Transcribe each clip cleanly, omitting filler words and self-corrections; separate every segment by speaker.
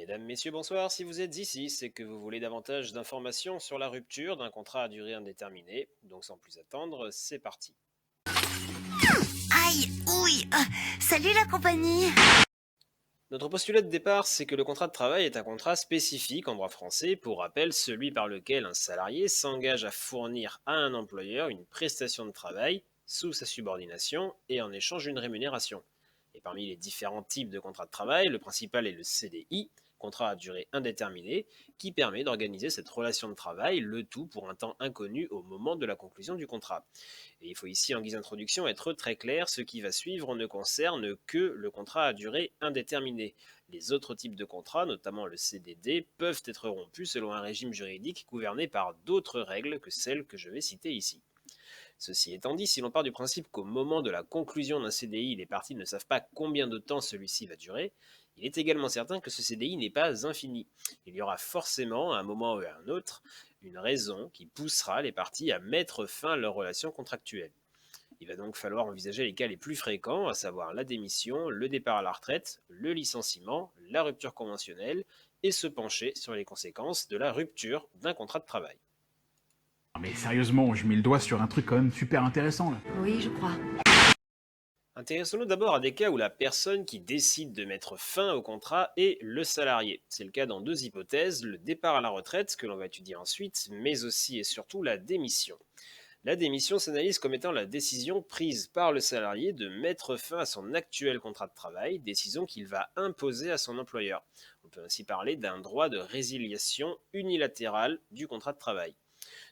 Speaker 1: Mesdames, Messieurs, bonsoir. Si vous êtes ici, c'est que vous voulez davantage d'informations sur la rupture d'un contrat à durée indéterminée. Donc sans plus attendre, c'est parti.
Speaker 2: Aïe, ouille, salut la compagnie.
Speaker 1: Notre postulat de départ, c'est que le contrat de travail est un contrat spécifique en droit français, pour rappel, celui par lequel un salarié s'engage à fournir à un employeur une prestation de travail sous sa subordination et en échange d'une rémunération. Et parmi les différents types de contrats de travail, le principal est le CDI, contrat à durée indéterminée, qui permet d'organiser cette relation de travail, le tout pour un temps inconnu au moment de la conclusion du contrat. Et il faut ici, en guise d'introduction, être très clair, ce qui va suivre ne concerne que le contrat à durée indéterminée. Les autres types de contrats, notamment le CDD, peuvent être rompus selon un régime juridique gouverné par d'autres règles que celles que je vais citer ici. Ceci étant dit, si l'on part du principe qu'au moment de la conclusion d'un CDI, les parties ne savent pas combien de temps celui-ci va durer, il est également certain que ce CDI n'est pas infini. Il y aura forcément, à un moment ou à un autre, une raison qui poussera les parties à mettre fin à leur relation contractuelle. Il va donc falloir envisager les cas les plus fréquents, à savoir la démission, le départ à la retraite, le licenciement, la rupture conventionnelle, et se pencher sur les conséquences de la rupture d'un contrat de travail.
Speaker 3: Mais sérieusement, je mets le doigt sur un truc quand même super intéressant là.
Speaker 2: Oui, je crois.
Speaker 1: Intéressons-nous d'abord à des cas où la personne qui décide de mettre fin au contrat est le salarié. C'est le cas dans deux hypothèses, le départ à la retraite, que l'on va étudier ensuite, mais aussi et surtout la démission. La démission s'analyse comme étant la décision prise par le salarié de mettre fin à son actuel contrat de travail, décision qu'il va imposer à son employeur. On peut ainsi parler d'un droit de résiliation unilatérale du contrat de travail.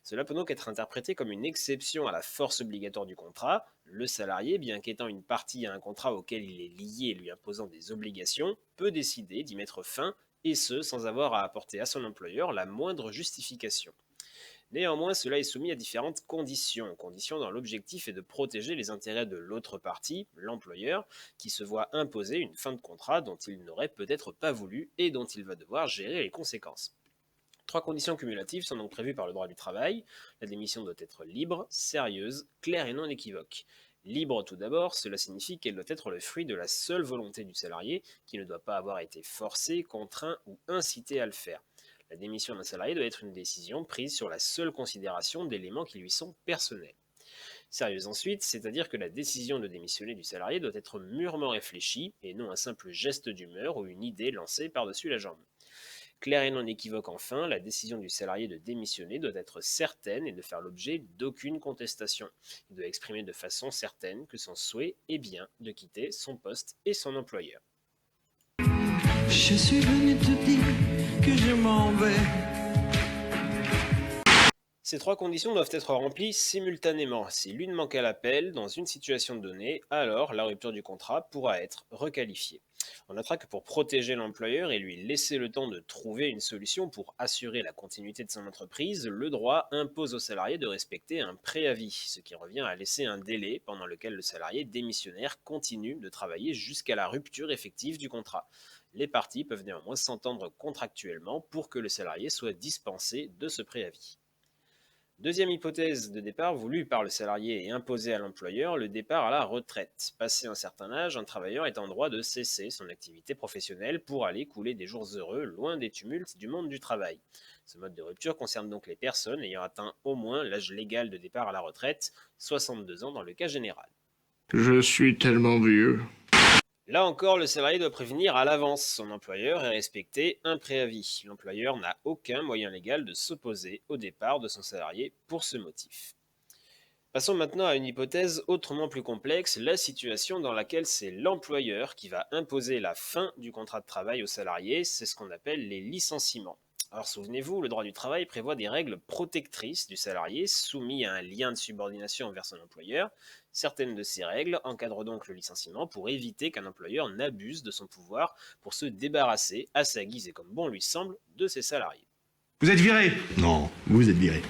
Speaker 1: Cela peut donc être interprété comme une exception à la force obligatoire du contrat. Le salarié, bien qu'étant une partie à un contrat auquel il est lié et lui imposant des obligations, peut décider d'y mettre fin, et ce sans avoir à apporter à son employeur la moindre justification. Néanmoins, cela est soumis à différentes conditions. Conditions dont l'objectif est de protéger les intérêts de l'autre partie, l'employeur, qui se voit imposer une fin de contrat dont il n'aurait peut-être pas voulu et dont il va devoir gérer les conséquences. Trois conditions cumulatives sont donc prévues par le droit du travail. La démission doit être libre, sérieuse, claire et non équivoque. Libre tout d'abord, cela signifie qu'elle doit être le fruit de la seule volonté du salarié, qui ne doit pas avoir été forcé, contraint ou incité à le faire. La démission d'un salarié doit être une décision prise sur la seule considération d'éléments qui lui sont personnels. Sérieuse ensuite, c'est-à-dire que la décision de démissionner du salarié doit être mûrement réfléchie et non un simple geste d'humeur ou une idée lancée par-dessus la jambe. Claire et non équivoque enfin, la décision du salarié de démissionner doit être certaine et ne faire l'objet d'aucune contestation. Il doit exprimer de façon certaine que son souhait est bien de quitter son poste et son employeur.
Speaker 4: Je suis venu te dire que je m'en vais.
Speaker 1: Ces trois conditions doivent être remplies simultanément. Si l'une manque à l'appel dans une situation donnée, alors la rupture du contrat pourra être requalifiée. On notera que pour protéger l'employeur et lui laisser le temps de trouver une solution pour assurer la continuité de son entreprise, le droit impose au salarié de respecter un préavis, ce qui revient à laisser un délai pendant lequel le salarié démissionnaire continue de travailler jusqu'à la rupture effective du contrat. Les parties peuvent néanmoins s'entendre contractuellement pour que le salarié soit dispensé de ce préavis. Deuxième hypothèse de départ voulue par le salarié et imposée à l'employeur, le départ à la retraite. Passé un certain âge, un travailleur est en droit de cesser son activité professionnelle pour aller couler des jours heureux loin des tumultes du monde du travail. Ce mode de rupture concerne donc les personnes ayant atteint au moins l'âge légal de départ à la retraite, 62 ans dans le cas général.
Speaker 5: Je suis tellement vieux.
Speaker 1: Là encore, le salarié doit prévenir à l'avance son employeur et respecter un préavis. L'employeur n'a aucun moyen légal de s'opposer au départ de son salarié pour ce motif. Passons maintenant à une hypothèse autrement plus complexe, la situation dans laquelle c'est l'employeur qui va imposer la fin du contrat de travail au salarié, c'est ce qu'on appelle les licenciements. Alors souvenez-vous, le droit du travail prévoit des règles protectrices du salarié soumis à un lien de subordination envers son employeur. Certaines de ces règles encadrent donc le licenciement pour éviter qu'un employeur n'abuse de son pouvoir pour se débarrasser, à sa guise et comme bon lui semble, de ses salariés.
Speaker 6: Vous êtes viré.
Speaker 5: Non, vous êtes viré.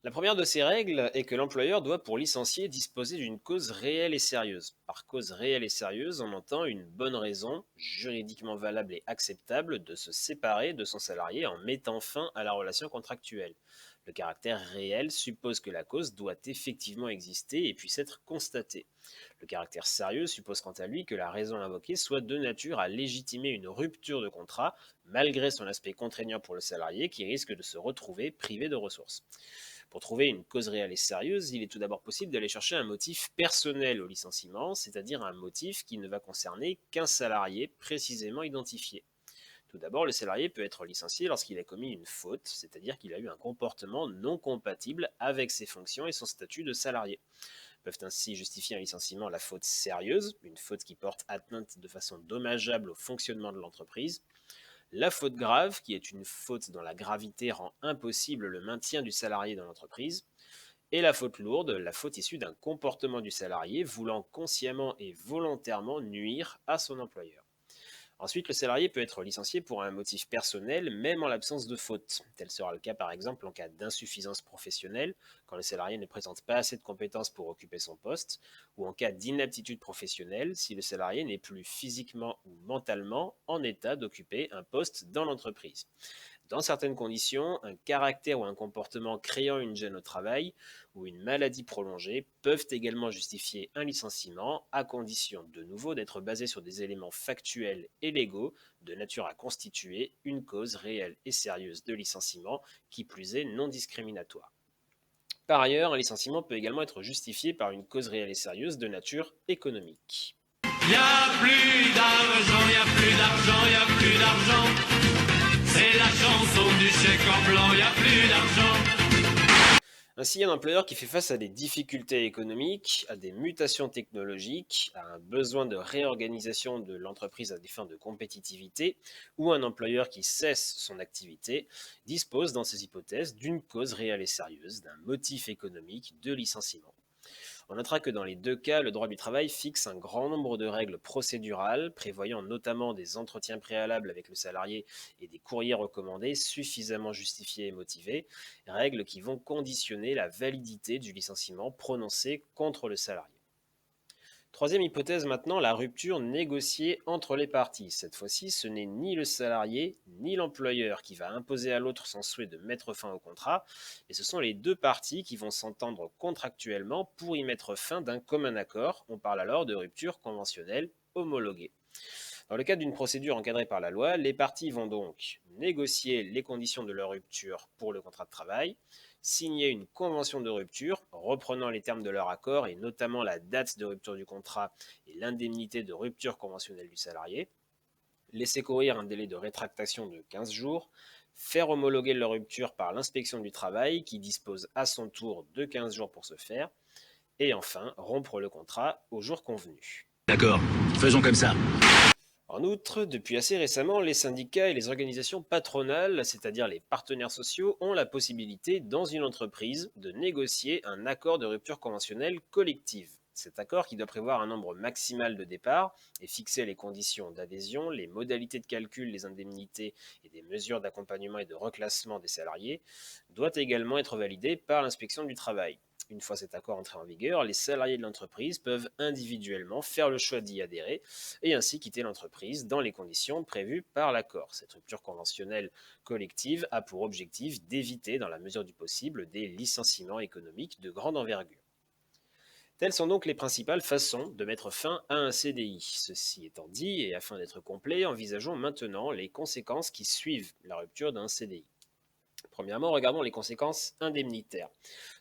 Speaker 1: La première de ces règles est que l'employeur doit, pour licencier, disposer d'une cause réelle et sérieuse. Par cause réelle et sérieuse, on entend une bonne raison, juridiquement valable et acceptable, de se séparer de son salarié en mettant fin à la relation contractuelle. Le caractère réel suppose que la cause doit effectivement exister et puisse être constatée. Le caractère sérieux suppose quant à lui que la raison invoquée soit de nature à légitimer une rupture de contrat malgré son aspect contraignant pour le salarié qui risque de se retrouver privé de ressources. Pour trouver une cause réelle et sérieuse, il est tout d'abord possible d'aller chercher un motif personnel au licenciement, c'est-à-dire un motif qui ne va concerner qu'un salarié précisément identifié. Tout d'abord, le salarié peut être licencié lorsqu'il a commis une faute, c'est-à-dire qu'il a eu un comportement non compatible avec ses fonctions et son statut de salarié. Peuvent ainsi justifier un licenciement la faute sérieuse, une faute qui porte atteinte de façon dommageable au fonctionnement de l'entreprise, la faute grave, qui est une faute dont la gravité rend impossible le maintien du salarié dans l'entreprise, et la faute lourde, la faute issue d'un comportement du salarié voulant consciemment et volontairement nuire à son employeur. Ensuite, le salarié peut être licencié pour un motif personnel, même en l'absence de faute. Tel sera le cas par exemple en cas d'insuffisance professionnelle, quand le salarié ne présente pas assez de compétences pour occuper son poste, ou en cas d'inaptitude professionnelle, si le salarié n'est plus physiquement ou mentalement en état d'occuper un poste dans l'entreprise. Dans certaines conditions, un caractère ou un comportement créant une gêne au travail ou une maladie prolongée peuvent également justifier un licenciement, à condition de nouveau d'être basé sur des éléments factuels et légaux de nature à constituer une cause réelle et sérieuse de licenciement, qui plus est non discriminatoire. Par ailleurs, un licenciement peut également être justifié par une cause réelle et sérieuse de nature économique.
Speaker 4: Y a plus d'argent, y a plus d'argent, y a plus d'argent. C'est la chanson du chèque en blanc, y a plus d'argent.
Speaker 1: Ainsi, un employeur qui fait face à des difficultés économiques, à des mutations technologiques, à un besoin de réorganisation de l'entreprise à des fins de compétitivité, ou un employeur qui cesse son activité, dispose dans ces hypothèses d'une cause réelle et sérieuse, d'un motif économique de licenciement. On notera que dans les deux cas, le droit du travail fixe un grand nombre de règles procédurales, prévoyant notamment des entretiens préalables avec le salarié et des courriers recommandés suffisamment justifiés et motivés, règles qui vont conditionner la validité du licenciement prononcé contre le salarié. Troisième hypothèse maintenant, la rupture négociée entre les parties. Cette fois-ci, ce n'est ni le salarié ni l'employeur qui va imposer à l'autre son souhait de mettre fin au contrat, mais ce sont les deux parties qui vont s'entendre contractuellement pour y mettre fin d'un commun accord. On parle alors de rupture conventionnelle homologuée. Dans le cadre d'une procédure encadrée par la loi, les parties vont donc négocier les conditions de leur rupture pour le contrat de travail, signer une convention de rupture reprenant les termes de leur accord et notamment la date de rupture du contrat et l'indemnité de rupture conventionnelle du salarié, laisser courir un délai de rétractation de 15 jours, faire homologuer leur rupture par l'inspection du travail qui dispose à son tour de 15 jours pour ce faire, et enfin rompre le contrat au jour convenu.
Speaker 6: D'accord, faisons comme ça.
Speaker 1: En outre, depuis assez récemment, les syndicats et les organisations patronales, c'est-à-dire les partenaires sociaux, ont la possibilité, dans une entreprise, de négocier un accord de rupture conventionnelle collective. Cet accord, qui doit prévoir un nombre maximal de départs et fixer les conditions d'adhésion, les modalités de calcul, les indemnités et des mesures d'accompagnement et de reclassement des salariés, doit également être validé par l'inspection du travail. Une fois cet accord entré en vigueur, les salariés de l'entreprise peuvent individuellement faire le choix d'y adhérer et ainsi quitter l'entreprise dans les conditions prévues par l'accord. Cette rupture conventionnelle collective a pour objectif d'éviter, dans la mesure du possible, des licenciements économiques de grande envergure. Telles sont donc les principales façons de mettre fin à un CDI. Ceci étant dit, et afin d'être complet, envisageons maintenant les conséquences qui suivent la rupture d'un CDI. Premièrement, regardons les conséquences indemnitaires.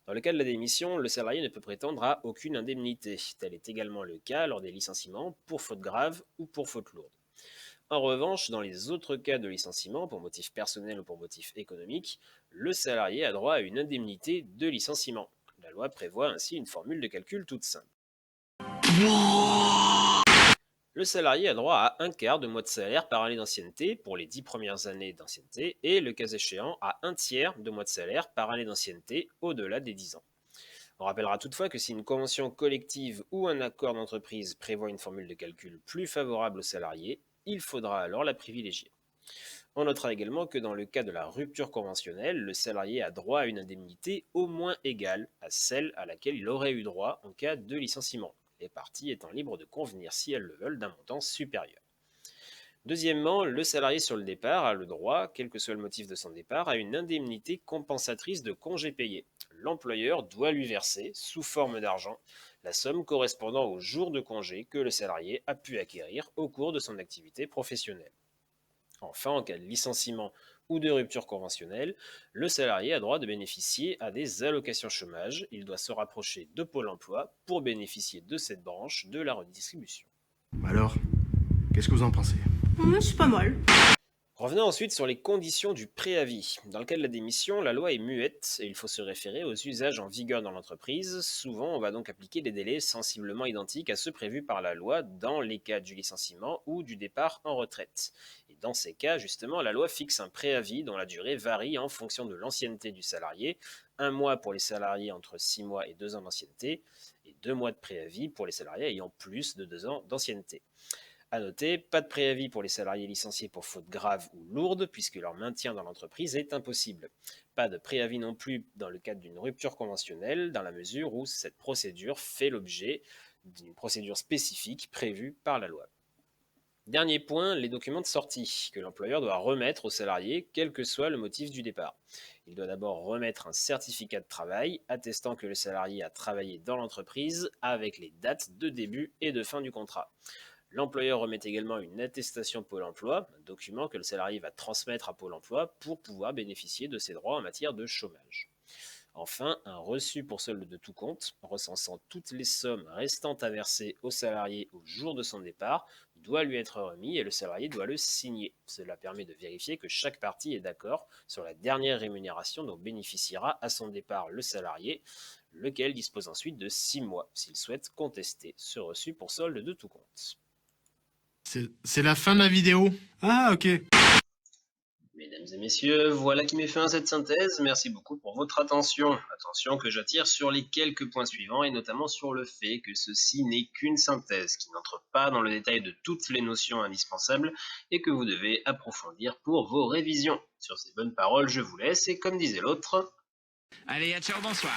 Speaker 1: Dans le cas de la démission, le salarié ne peut prétendre à aucune indemnité. Tel est également le cas lors des licenciements pour faute grave ou pour faute lourde. En revanche, dans les autres cas de licenciement, pour motif personnel ou pour motif économique, le salarié a droit à une indemnité de licenciement. La loi prévoit ainsi une formule de calcul toute simple. Le salarié a droit à un quart de mois de salaire par année d'ancienneté pour les 10 premières années d'ancienneté et, le cas échéant, à un tiers de mois de salaire par année d'ancienneté au-delà des 10 ans. On rappellera toutefois que si une convention collective ou un accord d'entreprise prévoit une formule de calcul plus favorable aux salariés, il faudra alors la privilégier. On notera également que dans le cas de la rupture conventionnelle, le salarié a droit à une indemnité au moins égale à celle à laquelle il aurait eu droit en cas de licenciement, les parties étant libres de convenir, si elles le veulent, d'un montant supérieur. Deuxièmement, le salarié sur le départ a le droit, quel que soit le motif de son départ, à une indemnité compensatrice de congés payés. L'employeur doit lui verser, sous forme d'argent, la somme correspondant au jour de congé que le salarié a pu acquérir au cours de son activité professionnelle. Enfin, en cas de licenciement ou de rupture conventionnelle, le salarié a droit de bénéficier à des allocations chômage. Il doit se rapprocher de Pôle emploi pour bénéficier de cette branche de la redistribution.
Speaker 5: Alors, qu'est-ce que vous en pensez?
Speaker 2: C'est pas mal.
Speaker 1: Revenons ensuite sur les conditions du préavis. Dans le cas de la démission, la loi est muette et il faut se référer aux usages en vigueur dans l'entreprise. Souvent, on va donc appliquer des délais sensiblement identiques à ceux prévus par la loi dans les cas du licenciement ou du départ en retraite. Et dans ces cas, justement, la loi fixe un préavis dont la durée varie en fonction de l'ancienneté du salarié. 1 mois pour les salariés entre 6 mois et 2 ans d'ancienneté et 2 mois de préavis pour les salariés ayant plus de 2 ans d'ancienneté. À noter, pas de préavis pour les salariés licenciés pour faute grave ou lourde, puisque leur maintien dans l'entreprise est impossible. Pas de préavis non plus dans le cadre d'une rupture conventionnelle, dans la mesure où cette procédure fait l'objet d'une procédure spécifique prévue par la loi. Dernier point, les documents de sortie que l'employeur doit remettre aux salariés, quel que soit le motif du départ. Il doit d'abord remettre un certificat de travail attestant que le salarié a travaillé dans l'entreprise avec les dates de début et de fin du contrat. L'employeur remet également une attestation Pôle emploi, un document que le salarié va transmettre à Pôle emploi pour pouvoir bénéficier de ses droits en matière de chômage. Enfin, un reçu pour solde de tout compte, recensant toutes les sommes restant à verser au salarié au jour de son départ, doit lui être remis et le salarié doit le signer. Cela permet de vérifier que chaque partie est d'accord sur la dernière rémunération dont bénéficiera à son départ le salarié, lequel dispose ensuite de 6 mois s'il souhaite contester ce reçu pour solde de tout compte.
Speaker 5: C'est la fin de la vidéo.
Speaker 7: Ah, ok.
Speaker 1: Mesdames et messieurs, voilà qui met fin à cette synthèse. Merci beaucoup pour votre attention. Attention que j'attire sur les quelques points suivants et notamment sur le fait que ceci n'est qu'une synthèse qui n'entre pas dans le détail de toutes les notions indispensables et que vous devez approfondir pour vos révisions. Sur ces bonnes paroles, je vous laisse et comme disait l'autre...
Speaker 6: Allez, à ciao, bonsoir.